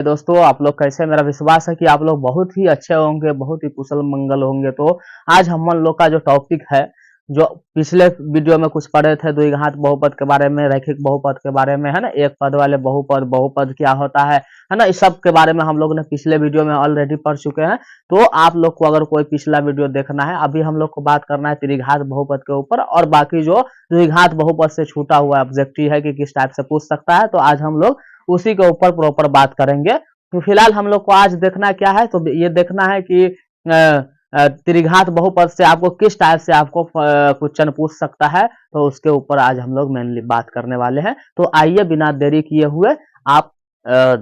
दोस्तों, आप लोग कैसे? मेरा विश्वास है कि आप लोग बहुत ही अच्छे होंगे, बहुत ही कुशल मंगल होंगे। तो आज हम लोग का जो टॉपिक है, जो पिछले वीडियो में कुछ पढ़े थे द्विघात बहुपद के बारे में, रैखिक बहुपद के बारे में, है ना, एक पद वाले बहुपद, बहुपद क्या होता है ना, इस सब के बारे में हम लोग ने पिछले वीडियो में ऑलरेडी पढ़ चुके हैं। तो आप लोग को अगर कोई पिछला वीडियो देखना है, अभी हम लोग को बात करना है त्रिघात बहुपद के ऊपर, और बाकी जो द्विघात बहुपद से छूटा हुआ ऑब्जेक्टिव है कि किस टाइप से पूछ सकता है, तो आज हम लोग उसी के ऊपर प्रॉपर बात करेंगे। तो फिलहाल हम लोग को आज देखना क्या है, तो ये देखना है कि त्रिघात बहुपद से आपको किस टाइप से आपको क्वेश्चन पूछ सकता है, तो उसके ऊपर आज हम लोग मेनली बात करने वाले हैं। तो आइए बिना देरी किए हुए आप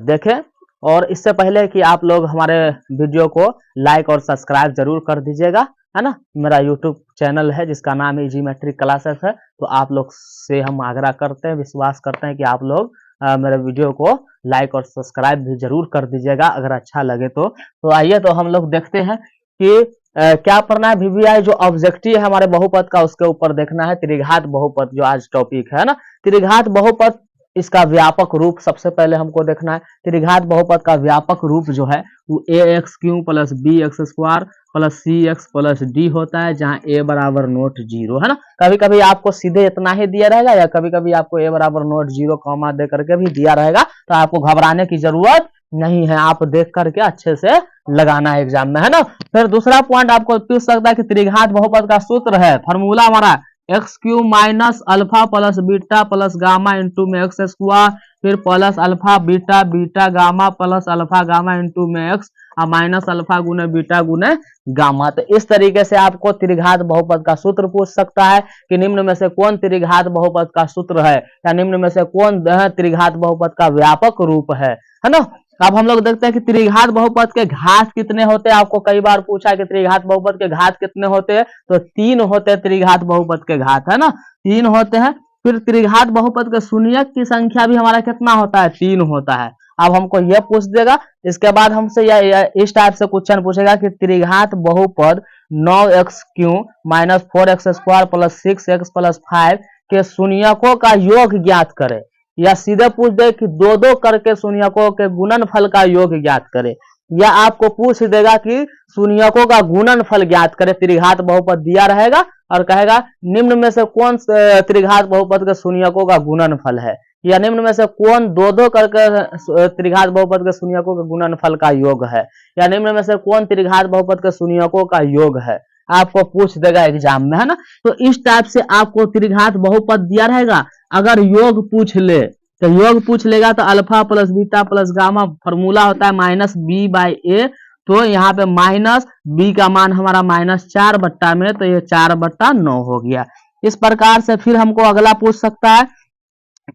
देखें, और इससे पहले कि आप लोग हमारे वीडियो को लाइक और सब्सक्राइब जरूर कर दीजिएगा, है ना। मेरा यूट्यूब चैनल है जिसका नाम है ज्योमेट्रिक क्लासेस है, तो आप लोग से हम आग्रह करते हैं, विश्वास करते हैं कि आप लोग मेरे वीडियो को लाइक और सब्सक्राइब भी जरूर कर दीजिएगा अगर अच्छा लगे तो आइए तो हम लोग देखते हैं कि क्या पढ़ना है। वीवीआई जो ऑब्जेक्टिव है हमारे बहुपद का, उसके ऊपर देखना है त्रिघात बहुपद, जो आज टॉपिक है ना। त्रिघात बहुपद, इसका व्यापक रूप सबसे पहले हमको देखना है। त्रिघात बहुपद का व्यापक रूप जो है वो A X cube plus B X square plus C X plus D होता है, जहां ए बराबर नोट जीरो, है ना। कभी कभी आपको सीधे इतना ही दिया रहेगा, या कभी कभी आपको ए बराबर नोट जीरो कॉमा दे करके भी दिया रहेगा, तो आपको घबराने की जरूरत नहीं है, आप देख करके अच्छे से लगाना है एग्जाम में, है ना। फिर दूसरा पॉइंट आपको पूछ सकता है कि त्रिघात बहुपद का सूत्र है, फॉर्मूला हमारा x Q minus alpha plus beta plus gamma into में एक्स स्क्वायर, फिर plus alpha beta beta gamma plus alpha gamma into में एक्स माइनस अल्फा गुने बीटा गुने गामा। तो इस तरीके से आपको त्रिघात बहुपद का सूत्र पूछ सकता है कि निम्न में से कौन त्रिघात बहुपद का सूत्र है, या निम्न में से कौन त्रिघात बहुपद का व्यापक रूप है ना। अब हम लोग देखते हैं कि त्रिघात बहुपद के घात कितने होते हैं। आपको कई बार पूछा कि त्रिघात बहुपद के घात कितने होते हैं, तो 3 होते हैं त्रिघात बहुपद के घात, है ना, 3 होते हैं। फिर त्रिघात बहुपद के शून्यक की संख्या भी हमारा कितना होता है, 3 होता है। अब हमको यह पूछ देगा, इसके बाद हमसे इस टाइप से क्वेश्चन पूछेगा कि त्रिघात बहुपद 9x Q minus 4x square plus 6x plus 5 के शून्यकों का योग ज्ञात करे, या सीधे पूछ दे कि दो दो करके शून्यकों के गुणनफल का योग ज्ञात करे, या आपको पूछ देगा कि शून्यकों का गुणनफल ज्ञात करे। त्रिघात बहुपद दिया रहेगा और कहेगा निम्न में से कौन त्रिघात बहुपद के शून्यकों का गुणनफल है, या निम्न में से कौन दो दो करके त्रिघात बहुपद के शून्यकों के गुणनफल का योग है, या निम्न में से कौन त्रिघात बहुपद के शून्यकों का योग है, आपको पूछ देगा एग्जाम में, है ना। तो इस टाइप से आपको त्रिघात बहुपद दिया रहेगा, अगर योग पूछ ले तो योग पूछ लेगा तो alpha plus beta plus gamma formula होता है माइनस बी बाई ए, तो यहाँ पे माइनस बी का मान हमारा -4 में, तो ये 4/9 हो गया। इस प्रकार से फिर हमको अगला पूछ सकता है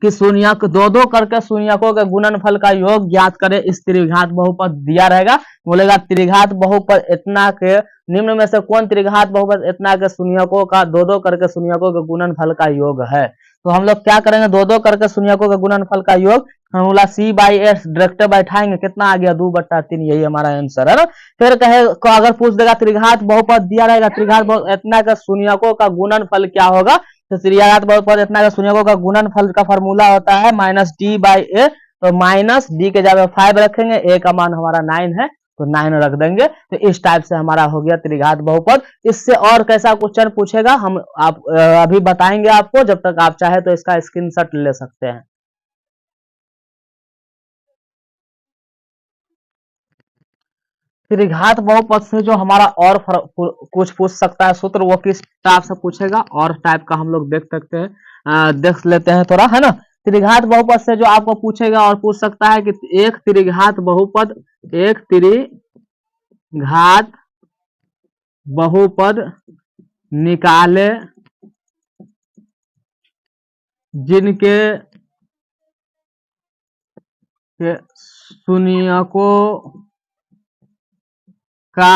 कि शून्यक दो दो करके शून्यकों के गुणनफल का योग ज्ञात करे। इस त्रिघात बहुपद दिया रहेगा, बोलेगा त्रिघात बहुपद इतना के निम्न में से कौन त्रिघात बहुपद इतना के शून्यकों का दो दो करके शून्यकों के गुणनफल का योग है। तो हम लोग क्या करेंगे, दो दो करके शून्यकों के गुणनफल का योग formula C by S direct बैठाएंगे, कितना आ गया 2/3, यही हमारा आंसर है ना। फिर कहे को अगर पूछ देगा त्रिघात बहुपद दिया रहेगा, त्रिघात इतना का शून्यकों का गुणनफल क्या होगा, तो त्रिघात बहुपद इतना का शून्यकों का गुणनफल का फॉर्मूला होता है -d/a, तो माइनस डी के जगह 5 रखेंगे, ए का मान हमारा 9 है तो 9 रख देंगे। तो इस टाइप से हमारा हो गया त्रिघात बहुपद। इससे और कैसा क्वेश्चन पूछेगा हम आप अभी बताएंगे आपको, जब तक आप चाहे तो इसका स्क्रीनशॉट ले सकते हैं। त्रिघात बहुपद से जो हमारा और कुछ पूछ सकता है सूत्र, वो किस टाइप से पूछेगा और टाइप का हम लोग देख सकते हैं, देख लेते हैं थोड़ा, है ना। त्रिघात बहुपद से जो आपको पूछेगा और पूछ सकता है कि एक त्रिघात बहुपद निकाले जिनके शून्यकों का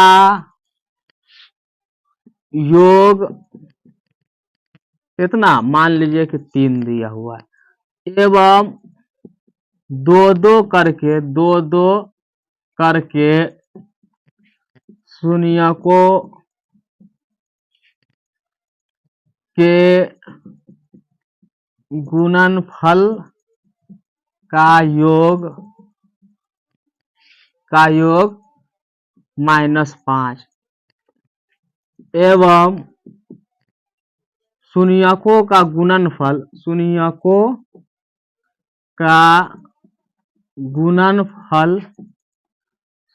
योग कितना, मान लीजिए कि 3 दिया हुआ है, एवं दो दो करके शून्यकों के गुणनफल का योग का योग -5 एवं शून्यकों का गुणनफल, शून्यकों का गुणनफल,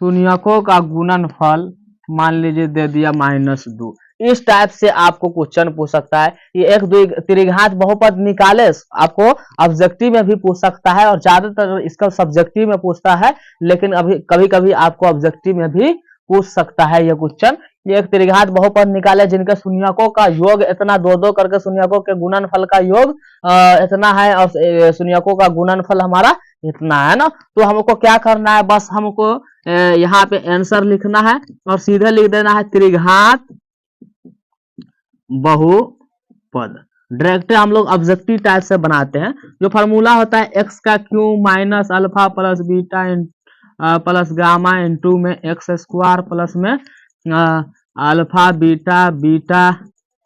शून्यकों का गुणनफल मान लीजिए दे दिया -2। इस टाइप से आपको क्वेश्चन पूछ सकता है। ये एक त्रिघात बहुपद निकाले आपको ऑब्जेक्टिव में भी पूछ सकता है और ज्यादातर इसका सब्जेक्टिव में पूछता है, लेकिन अभी कभी कभी आपको ऑब्जेक्टिव में भी पूछ सकता है ये क्वेश्चन। ये एक त्रिघात बहुपद निकाले जिनके शून्यकों का योग इतना, दो दो करके शून्यकों के गुणनफल का योग इतना है और शून्यकों का गुणनफल हमारा इतना है ना। तो हमको क्या करना है, बस हमको यहाँ पे आंसर लिखना है और सीधे लिख देना है त्रिघात बहुपद। डायरेक्ट हम लोग ऑब्जेक्टिव टाइप से बनाते हैं। जो फार्मूला होता है एक्स का cube minus alpha plus beta plus gamma into में एक्स स्क्वायर प्लस में alpha beta beta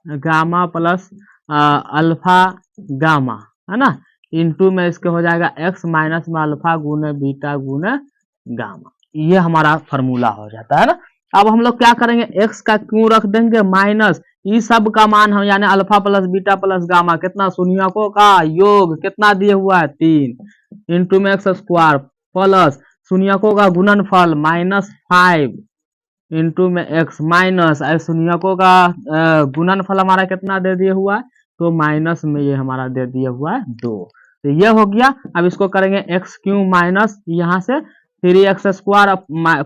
gamma plus alpha gamma, है ना, इंटू में इसके हो जाएगा एक्स माइनस में अल्फा गुने बीटा गुने गामा। ये हमारा फार्मूला हो जाता है ना। अब हम लोग क्या करेंगे, एक्स का क्यों रख देंगे माइनस, ये सब का मान हम यानी alpha plus beta plus gamma कितना, शून्यकों का योग कितना दिए हुआ है 3 इंटू में एक्स स्क्वायर प्लस शून्यकों का गुणनफल -5 इंटू में एक्स माइनस शून्यकों का गुणनफल हमारा कितना दे दिया हुआ है, तो माइनस में ये हमारा दे दिया हुआ है 2। तो ये हो गया। अब इसको करेंगे एक्स क्यूब माइनस यहाँ से 3x square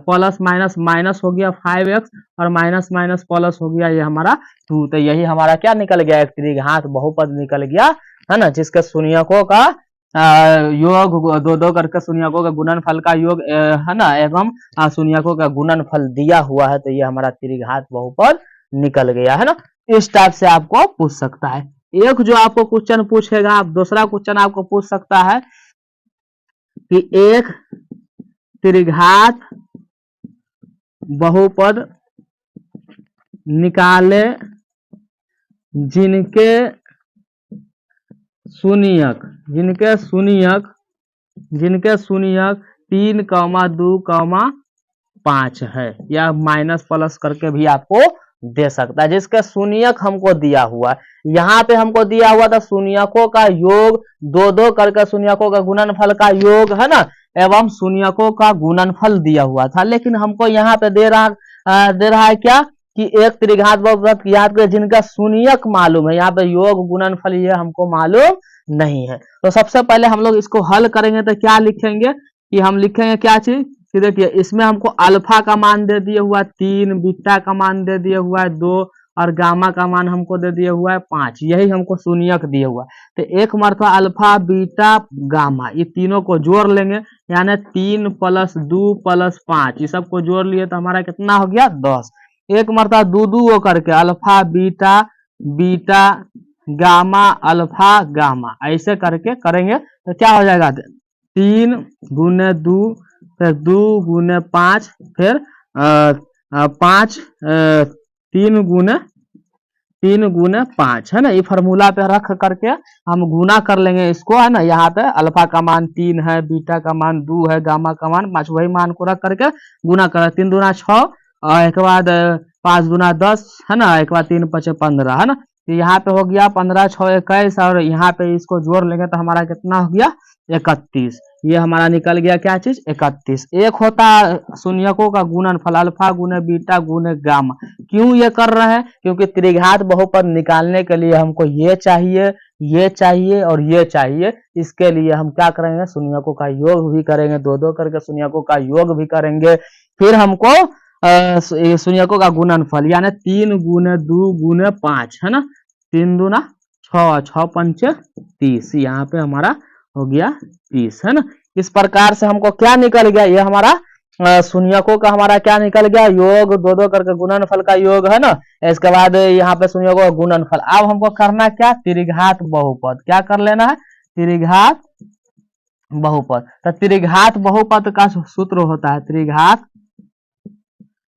plus minus minus हो गया 5x और माइनस माइनस प्लस हो गया ये हमारा 2। तो यही हमारा क्या निकल गया, एक त्रिघात बहुपद निकल गया, है ना, जिसके शून्यकों का योग दो दो करके शून्यकों का गुणनफल का योग है ना, एवं शून्यकों का गुणनफल दिया हुआ है। तो ये हमारा त्रिघात बहुपद निकल गया, है ना। इस टाइप से आपको पूछ सकता है। एक जो आपको क्वेश्चन पूछेगा, आप दूसरा क्वेश्चन आपको पूछ सकता है कि एक त्रिघात बहुपद निकाले जिनके शून्यक 3, 2, 5 है, या माइनस प्लस करके भी आपको दे सकता है, जिसका शून्यक हमको दिया हुआ है। यहाँ पे हमको दिया हुआ था शून्यकों का योग दो दो करके शून्यकों का गुणनफल का योग, है ना, एवं शून्यकों का गुणनफल दिया हुआ था। लेकिन हमको यहाँ पे दे रहा है क्या कि एक त्रिघात बहुपद याद करें जिनका शून्यक मालूम है, यहाँ पे योग गुणनफल ये हमको मालूम नहीं है। तो सबसे पहले हम लोग इसको हल करेंगे तो क्या लिखेंगे कि हम लिखेंगे क्या चीज कि देखिए इसमें हमको अल्फा का मान दे दिया हुआ 3, बीटा का मान दे दिया हुआ है 2 और गामा का मान हमको दे दिया हुआ है 5। यही हमको शून्यक दिया हुआ है। तो एक मरतबा अल्फा बीटा गामा ये तीनों को जोड़ लेंगे, यानी 3 + 2 + 5 ये सब को जोड़ लिए तो हमारा कितना हो गया 10। एक मरतबा दो करके alpha beta beta gamma alpha gamma ऐसे करके करेंगे तो क्या हो जाएगा 3 × 2 फिर 2 × 5 फिर 5 3 × 5, है ना। ये फार्मूला पे रख करके हम गुना कर लेंगे इसको, है ना। यहाँ पे अल्फा का मान 3 है, बीटा का मान 2 है, गामा का मान 5, वही मान को रख करके गुना कर 3 दूना 6 और एक बाद 5 दूना 10, है ना, एक बाद 3 × 5 = 15, है ना। तो यहाँ पे हो गया 15 × 6 = 21 और यहाँ पे इसको जोड़ लेंगे तो हमारा कितना हो गया 31। ये हमारा निकल गया क्या चीज 31। एक होता है शून्यकों का गुणनफल अल्फा गुने बीटा गुने गामा। क्यों ये कर रहे हैं, क्योंकि त्रिघात बहुपद निकालने के लिए हमको ये चाहिए और ये चाहिए। इसके लिए हम क्या करेंगे, शून्यकों का योग भी करेंगे, दो दो करके शून्यकों का योग भी करेंगे। फिर हमको शून्यकों का गुणनफल यानी 3 × 2 × 5, है ना, 3 दूना 6, 6 × 5 = 30। यहाँ पे हमारा हो गया 30, है ना। इस प्रकार से हमको क्या निकल गया, ये हमारा शून्यकों का हमारा क्या निकल गया योग दो दो करके गुणनफल का योग, है ना। इसके बाद यहाँ पे शून्यकों का गुणनफल। अब हमको करना क्या, त्रिघात बहुपद। क्या कर लेना है, त्रिघात बहुपद। तो त्रिघात बहुपद का सूत्र होता है त्रिघात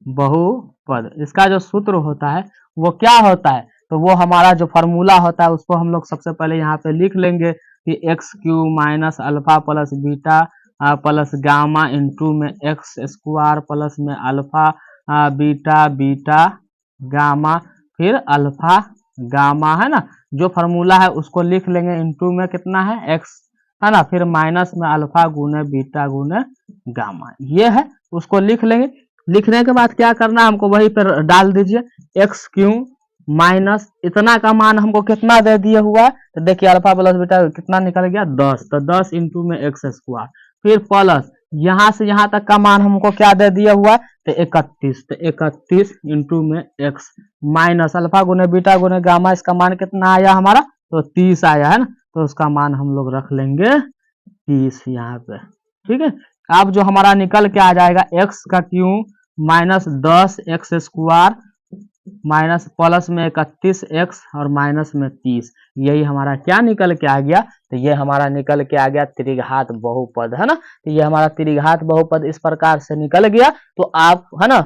बहुपद। इसका जो सूत्र होता है वो क्या होता है, तो वो हमारा जो फॉर्मूला होता है उसको हम लोग सबसे पहले यहाँ पे लिख लेंगे कि x³ - alpha + beta plus gamma into में एक्स स्क्वायर प्लस में अल्फा बीटा बीटा गामा फिर अल्फा गामा है ना, जो फार्मूला है उसको लिख लेंगे, इंटू में कितना है एक्स है ना, फिर माइनस में अल्फा गुने बीटा गुने गामा, ये है उसको लिख लेंगे। लिखने के बाद क्या करना है हमको, वही पर डाल दीजिए एक्स क्यू माइनस इतना का मान हमको कितना दे दिया हुआ है, तो देखिए अल्फा प्लस बीटा कितना निकल गया 10, तो 10 इंटू में एक्स स्क्वायर फिर प्लस यहाँ से यहाँ तक का मान हमको क्या दे दिया हुआ है, तो 31, तो 31 इंटू में एक्स माइनस अल्फा गुने बीटा गुने गामा, इसका मान कितना आया हमारा, तो 30 आया है ना, तो उसका मान हम लोग रख लेंगे 30 यहाँ पे। ठीक है, अब जो हमारा निकल के आ जाएगा एक्स का Q minus 10 x square minus plus में 31 एक्स और माइनस में 30, यही हमारा क्या निकल के आ गया, तो ये हमारा निकल के आ गया त्रिघात बहुपद है ना। तो ये हमारा त्रिघात बहुपद इस प्रकार से निकल गया, तो आप है ना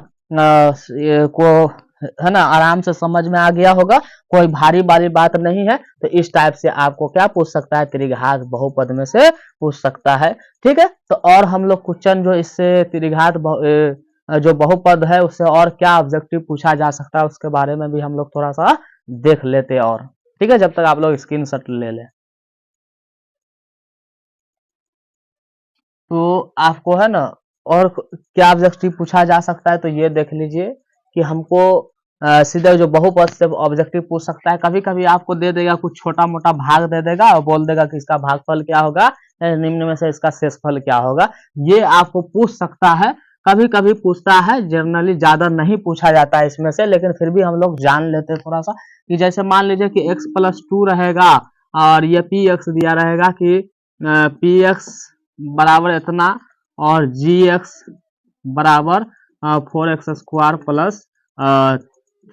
को है ना आराम से समझ में आ गया होगा, कोई भारी वाली बात नहीं है। तो इस टाइप से आपको क्या पूछ सकता है, त्रिघात बहुपद में से पूछ सकता है। ठीक है, तो और हम लोग क्वेश्चन जो इससे त्रिघात जो बहुपद है उससे और क्या ऑब्जेक्टिव पूछा जा सकता है उसके बारे में भी हम लोग थोड़ा सा देख लेते हैं और। ठीक है, जब तक आप लोग स्क्रीनशॉट ले लें। तो आपको है ना और क्या ऑब्जेक्टिव पूछा जा सकता है, तो ये देख लीजिए कि हमको सीधे जो बहुपद से ऑब्जेक्टिव पूछ सकता है। कभी कभी आपको दे देगा कुछ छोटा मोटा भाग दे देगा और बोल देगा कि इसका भागफल क्या होगा, निम्न में से इसका शेषफल क्या होगा, ये आपको पूछ सकता है। कभी कभी पूछता है, जनरली ज्यादा नहीं पूछा जाता है इसमें से, लेकिन फिर भी हम लोग जान लेते हैं थोड़ा सा कि जैसे मान लीजिए कि x प्लस 2 रहेगा और ये पी एक्स दिया रहेगा कि पी एक्स बराबर इतना और जी एक्स बराबर 4x स्क्वायर प्लस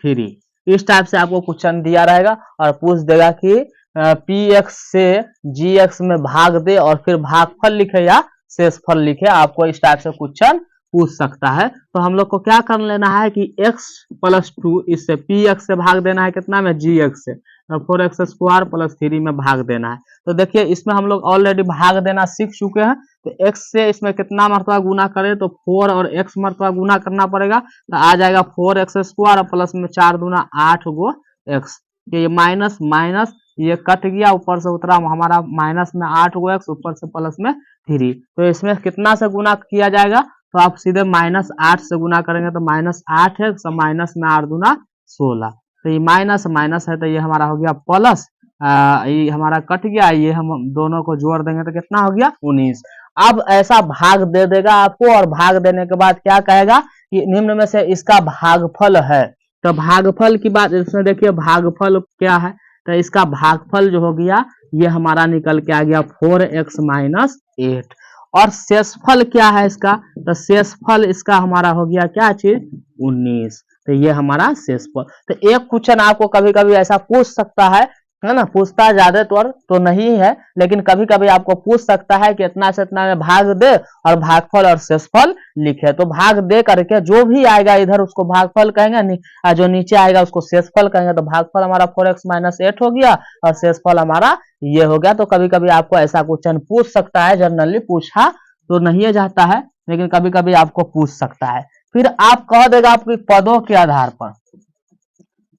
3, इस टाइप से आपको क्वेश्चन दिया रहेगा और पूछ देगा कि पी एक्स से जी एक्स में भाग दे और फिर भागफल लिखे या शेषफल लिखे, आपको इस टाइप से क्वेश्चन पूछ सकता है। तो हम लोग को क्या कर लेना है कि x प्लस 2 इससे पी एक्स से भाग देना है कितना में, जी एक्स से, 4x स्क्वायर प्लस 3 में भाग देना है। तो देखिए इसमें हम लोग ऑलरेडी भाग देना सीख चुके हैं, तो x से इसमें कितना मरतबा गुना करें, तो 4 और x मरतबा गुना करना पड़ेगा, तो आ जाएगा 4x स्क्वायर और प्लस में 4 दूना 8 गो x, ये माइनस माइनस ये कट गया, ऊपर से उतरा हमारा माइनस में 8 गो x, ऊपर से प्लस में 3, तो इसमें कितना से गुना किया जाएगा, तो आप सीधे माइनस 8 से गुना करेंगे तो माइनस 8 है, सब माइनस में 8 दूना 16, तो ये माइनस माइनस है तो ये हमारा हो गया प्लस, ये हमारा कट गया, ये हम दोनों को जोड़ देंगे तो कितना हो गया 19। अब ऐसा भाग दे देगा आपको और भाग देने के बाद क्या कहेगा कि निम्न में से इसका भागफल है, तो भागफल की बात इसमें देखिए भागफल क्या है, तो इसका भागफल जो हो गया ये हमारा निकल के आ गया 4x माइनस 8, और शेषफल क्या है इसका, तो शेषफल इसका हमारा हो गया क्या चीज 19, तो ये हमारा शेषफल। तो एक क्वेश्चन आपको कभी कभी ऐसा पूछ सकता है ना, पूछता है ज्यादातर तो नहीं है, लेकिन कभी कभी आपको पूछ सकता है कि इतना से इतना में भाग दे और भागफल और शेषफल लिखे, तो भाग दे करके जो भी आएगा इधर उसको भागफल कहेंगे, जो नीचे आएगा उसको शेषफल कहेंगे, तो भागफल हमारा 4x माइनस 8 हो गया और शेषफल हमारा ये हो गया। तो कभी कभी आपको ऐसा क्वेश्चन पूछ सकता है, जनरली पूछा तो नहीं जाता है लेकिन कभी कभी आपको पूछ सकता है। फिर आप कह देगा आपकी पदों के आधार पर,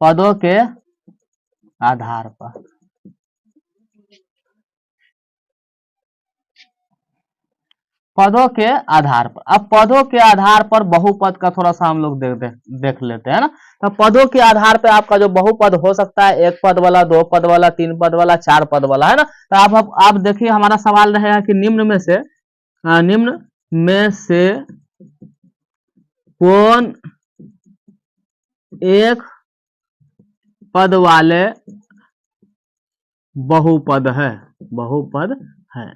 पदों के आधार पर, पदों के आधार पर, अब पदों के आधार पर बहुपद का थोड़ा सा हम लोग देख लेते हैं ना। तो पदों के आधार पर आपका जो बहुपद हो सकता है, 1 पद वाला, 2 पद वाला, 3 पद वाला, 4 पद वाला है ना। तो आप देखिए हमारा सवाल रहेगा कि निम्न में से कौन एक पद वाले बहुपद है, बहुपद है।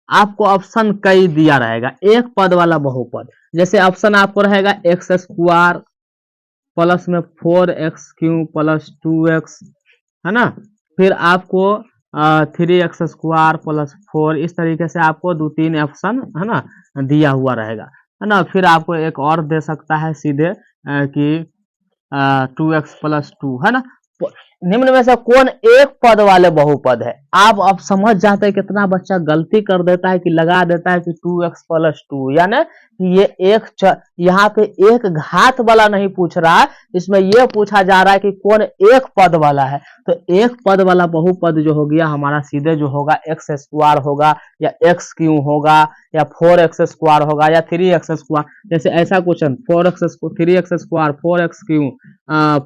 आपको ऑप्शन कई दिया रहेगा, एक पद वाला बहुपद, जैसे ऑप्शन आपको रहेगा एक्स स्क्वायर प्लस में 4x क्यू प्लस 2x है ना, फिर आपको 3x स्क्वायर प्लस 4, इस तरीके से आपको 2-3 ऑप्शन है ना दिया हुआ रहेगा, है ना। फिर आपको एक और दे सकता है सीधे कि 2x प्लस 2 है ना, निम्न में से कौन एक पद वाले बहुपद है? आप अब समझ जाते हैं कितना बच्चा गलती कर देता है कि लगा देता है कि 2x + 2, यानी ये यहाँ पे एक घात वाला नहीं पूछ रहा है, इसमें यह पूछा जा रहा है कि कौन एक पद वाला है। तो एक पद वाला बहुपद जो हो गया हमारा सीधे जो होगा x² होगा या x³ होगा या 4x² होगा या 3x²। जैसे ऐसा question 4x², 3x², 4x³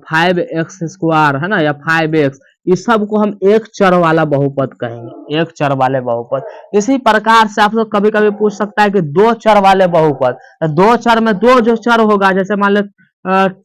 5x² है ना, या 5x, इस सब को हम एक चर वाला बहुपद कहेंगे, एक चर वाले बहुपद। इसी प्रकार से आप लोग कभी कभी पूछ सकता है कि दो चर वाले बहुपद, दो चर में दो जो चर होगा, जैसे मान लो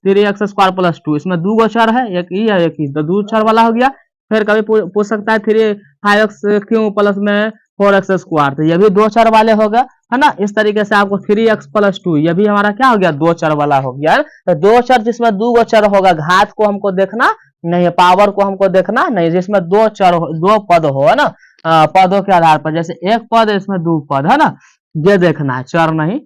3x² + 2, इसमें दो चर है, एक ही है एक ही, तो दो चर वाला हो गया। फिर कभी पूछ सकता है 5x³ प्लस में 4x², तो ये भी दो चर वाले होगा, है ना। इस तरीके से आपको 3x + 2, ये भी हमारा क्या हो गया, दो चर वाला हो गया। तो दो चर जिसमें दो चर होगा, घात को हमको देखना नहीं है, पावर को हमको देखना नहीं, जिसमें दो चर हो, दो पद हो, है ना, पदों के आधार पर, जैसे एक पद है इसमें दो पद, है ना, ये देखना है, चर नहीं।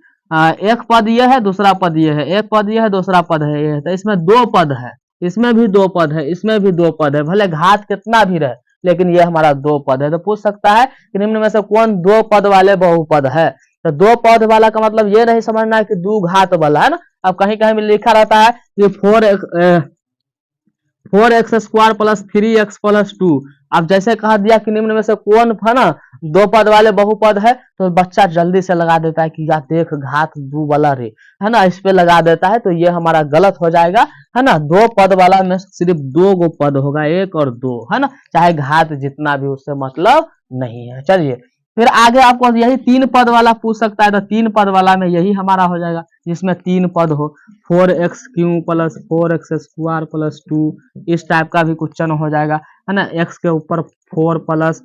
एक पद ये है, दूसरा पद ये है, एक पद ये है, दूसरा पद है ये है, तो इसमें दो पद है, इसमें भी दो पद है, इसमें भी दो पद है, भले घात कितना भी रहे, लेकिन ये हमारा दो पद है। तो पूछ सकता है कि निम्न में से कौन दो पद वाले बहुपद है? तो दो पद वाला का मतलब ये नहीं समझना है कि दो घात वाला, है ना। अब कहीं कहीं में लिखा रहता है कि 4x² + 3x + 2। अब जैसे कहा दिया कि निम्न में से कौन है ना दो पद वाले बहुपद है, तो बच्चा जल्दी से लगा देता है कि यार देख घात दो वाला रे, है ना, इस पे लगा देता है, तो ये हमारा गलत हो जाएगा, है ना। दो पद वाला में सिर्फ दो गो पद होगा, एक और दो, है ना, चाहे घात जितना भी, उससे मतलब नहीं है। चलिए फिर आगे आपको यही तीन पद वाला पूछ सकता है, तो तीन पद वाला में यही हमारा हो जाएगा, जिसमें तीन पद हो, 4x³ + 4x² + 2, इस टाइप का भी क्वेश्चन हो जाएगा, है ना। x के ऊपर 4 +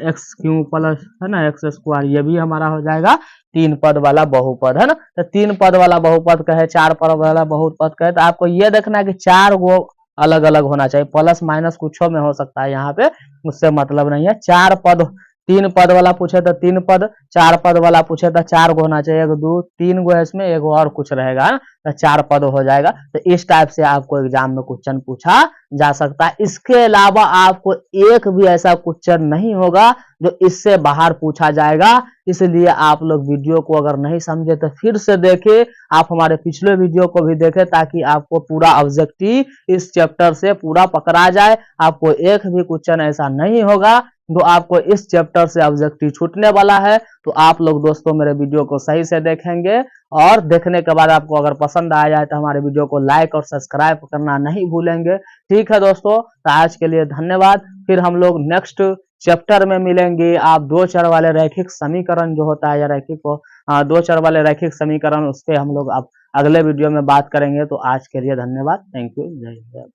x³ प्लस, है ना, x², ये भी हमारा हो जाएगा तीन पद वाला बहुपद, है ना। तो तीन पद वाला बहुपद कहे, चार पद वाला बहुपद कहे, तो आपको ये देखना है कि चार गो अलग अलग होना चाहिए, प्लस माइनस कुछ में हो सकता है, यहाँ पे उससे मतलब नहीं है। चार पद, तीन पद वाला पूछे तो तीन पद, चार पद वाला पूछे तो चार गो होना चाहिए, एक दो तीन गो है इसमें, एक और कुछ रहेगा, तो चार पद हो जाएगा। तो इस टाइप से आपको एग्जाम में क्वेश्चन पूछा जा सकता है। इसके अलावा आपको एक भी ऐसा क्वेश्चन नहीं होगा जो इससे बाहर पूछा जाएगा, इसलिए आप लोग वीडियो को अगर नहीं समझे तो फिर से देखें, आप हमारे पिछले वीडियो को भी देखें, ताकि आपको पूरा ऑब्जेक्टिव इस चैप्टर से पूरा पकड़ा जाए। आपको एक भी क्वेश्चन ऐसा नहीं होगा जो आपको इस चैप्टर से ऑब्जेक्टिव छूटने वाला है। तो आप लोग दोस्तों मेरे वीडियो को सही से देखेंगे, और देखने के बाद आपको अगर पसंद आ जाए तो हमारे वीडियो को लाइक और सब्सक्राइब करना नहीं भूलेंगे। ठीक है दोस्तों, तो आज के लिए धन्यवाद। फिर हम लोग नेक्स्ट चैप्टर में मिलेंगे। आप दो चर वाले रैखिक समीकरण जो होता है, या रैखिक दो चर वाले रैखिक समीकरण, उस पर हम लोग अब अगले वीडियो में बात करेंगे। तो आज के लिए धन्यवाद, थैंक यू, जय हिंद।